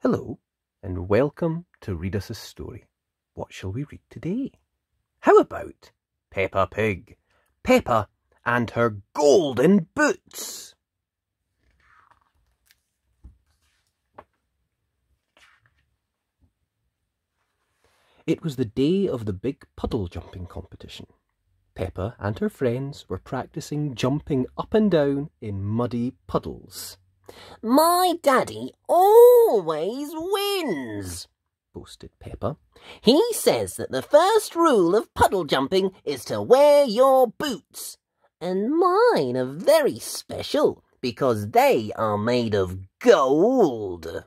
Hello, and welcome to Read Us a Story. What shall we read today? How about Peppa Pig, Peppa and her golden boots? It was the day of the big puddle jumping competition. Peppa and her friends were practicing jumping up and down in muddy puddles. "My daddy always wins," boasted Peppa. "He says that the first rule of puddle jumping is to wear your boots. And mine are very special because they are made of gold."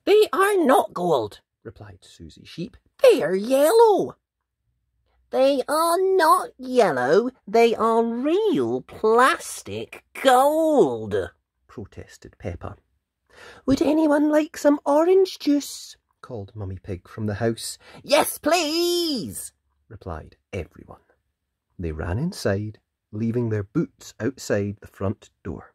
"They are not gold," replied Susie Sheep. "They are yellow." "They are not yellow, they are real plastic gold," protested Peppa. "Would anyone like some orange juice?" called Mummy Pig from the house. "Yes, please," replied everyone. They ran inside, leaving their boots outside the front door.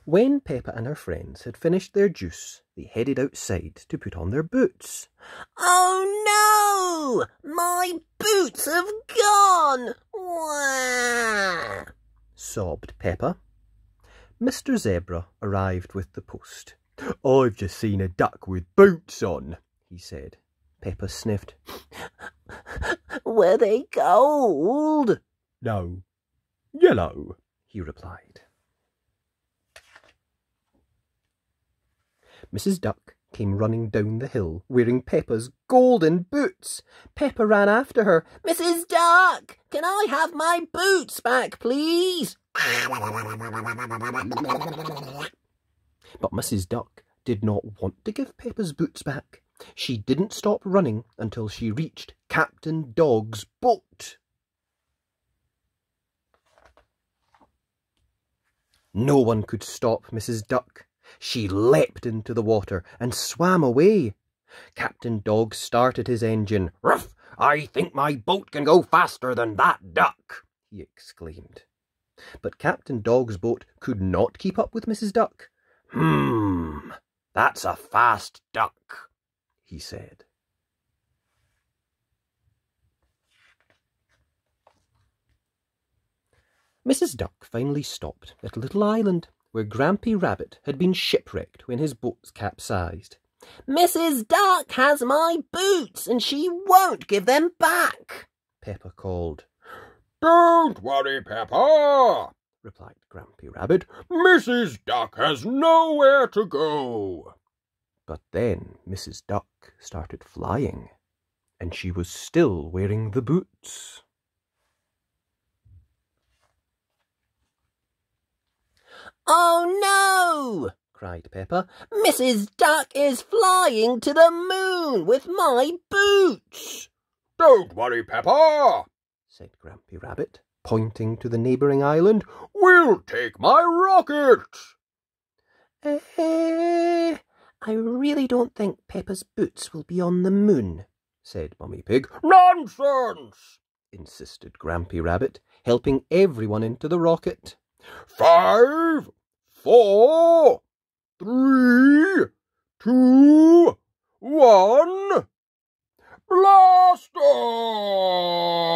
When Peppa and her friends had finished their juice, they headed outside to put on their boots. "Oh no! My boots have gone! Wah!" sobbed Peppa. Mr. Zebra arrived with the post. "I've just seen a duck with boots on," he said. Peppa sniffed. "Were they gold?" "No, yellow," he replied. Mrs. Duck came running down the hill wearing Peppa's golden boots. Peppa ran after her. "Mrs. Duck, can I have my boots back, please?" But Mrs. Duck did not want to give Peppa's boots back. She didn't stop running until she reached Captain Dog's boat. No one could stop Mrs. Duck. She leapt into the water and swam away. Captain Dog started his engine. "Ruff! I think my boat can go faster than that duck," he exclaimed. But Captain Dog's boat could not keep up with Mrs. Duck. That's a fast duck," he said. Mrs. Duck finally stopped at a little island where Grampy Rabbit had been shipwrecked when his boat capsized. "Mrs. Duck has my boots and she won't give them back," Peppa called. "Don't worry, Peppa," replied Grampy Rabbit. "Mrs. Duck has nowhere to go." But then Mrs. Duck started flying, and she was still wearing the boots. "Oh no!" cried Peppa. "Mrs. Duck is flying to the moon with my boots." "Don't worry, Peppa," said Grampy Rabbit, pointing to the neighbouring island. "We'll take my rocket." I really don't think Peppa's boots will be on the moon," said Mummy Pig. "Nonsense," insisted Grampy Rabbit, helping everyone into the rocket. 5, 4, 3, 2, 1, blast off!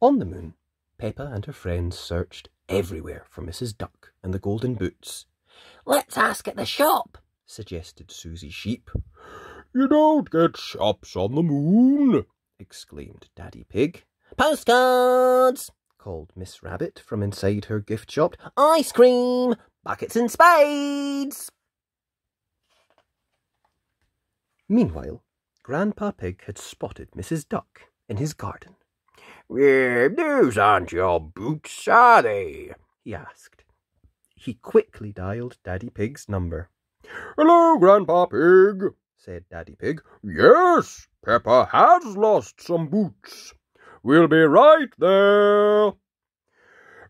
On the moon, Peppa and her friends searched everywhere for Mrs. Duck and the golden boots. "Let's ask at the shop," suggested Susie Sheep. "You don't get shops on the moon," exclaimed Daddy Pig. "Postcards," called Miss Rabbit from inside her gift shop. "ice cream, buckets and spades." Meanwhile, Grandpa Pig had spotted Mrs. Duck in his garden. "Those aren't your boots, are they?" he asked. He quickly dialed Daddy Pig's number. "Hello, Grandpa Pig," said Daddy Pig. "Yes, Peppa has lost some boots. We'll be right there."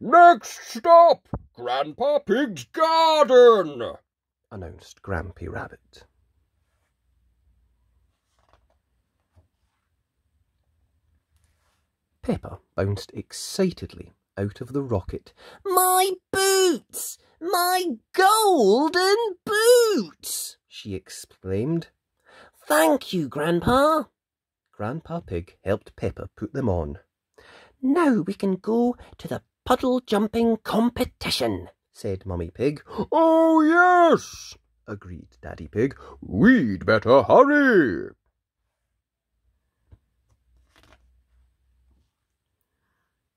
"Next stop, Grandpa Pig's garden," announced Grampy Rabbit. Peppa bounced excitedly out of the rocket. My boots! My golden boots! She exclaimed. Thank you, Grandpa. Grandpa Pig helped Peppa put them on. Now we can go to the puddle jumping competition, said Mummy Pig. Oh, yes, agreed Daddy Pig. We'd better hurry.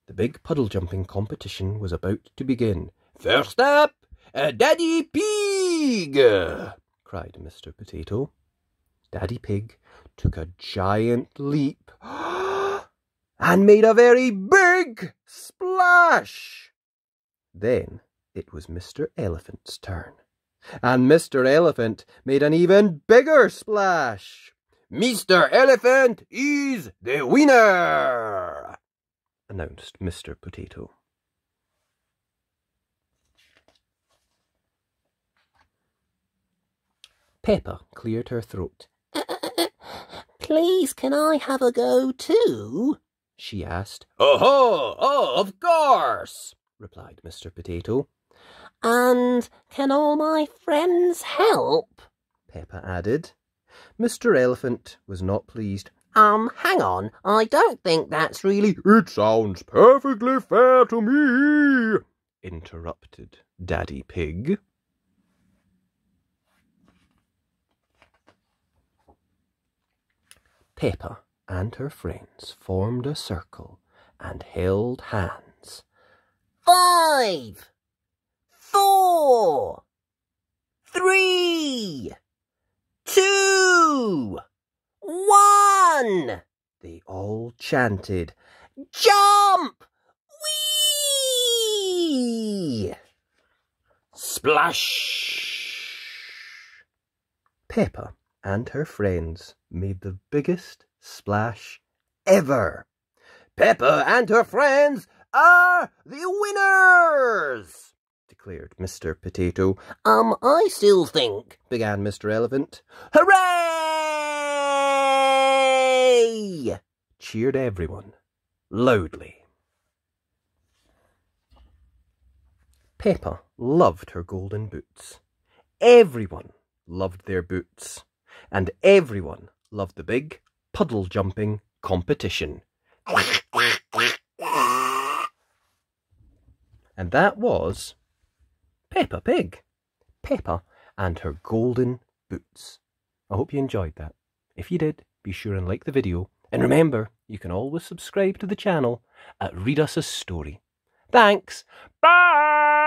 The big puddle jumping competition was about to begin. First up, Daddy Pig, cried Mr. Potato. Daddy Pig took a giant leap and made a very big splash. Then it was Mr. Elephant's turn, and Mr. Elephant made an even bigger splash. Mr. Elephant is the winner, announced Mr. Potato. Peppa cleared her throat. Please, can I have a go too? She asked. Oh, of course, replied Mr. Potato. And can all my friends help? Peppa added. Mr. Elephant was not pleased. Hang on, I don't think that's really... It sounds perfectly fair to me, interrupted Daddy Pig. Peppa and her friends formed a circle and held hands. 5, 4, 3, 2, 1. They all chanted, Jump! Whee! Splash! Peppa and her friends made the biggest splash ever. Peppa and her friends are the winners, declared Mr. Potato. I still think, began Mr. Elephant. Hooray! Cheered everyone, loudly. Peppa loved her golden boots. Everyone loved their boots. And everyone loved the big puddle jumping competition. And that was Peppa Pig. Peppa and her golden boots. I hope you enjoyed that. If you did, be sure and like the video. And remember, you can always subscribe to the channel at Read Us a Story. Thanks. Bye!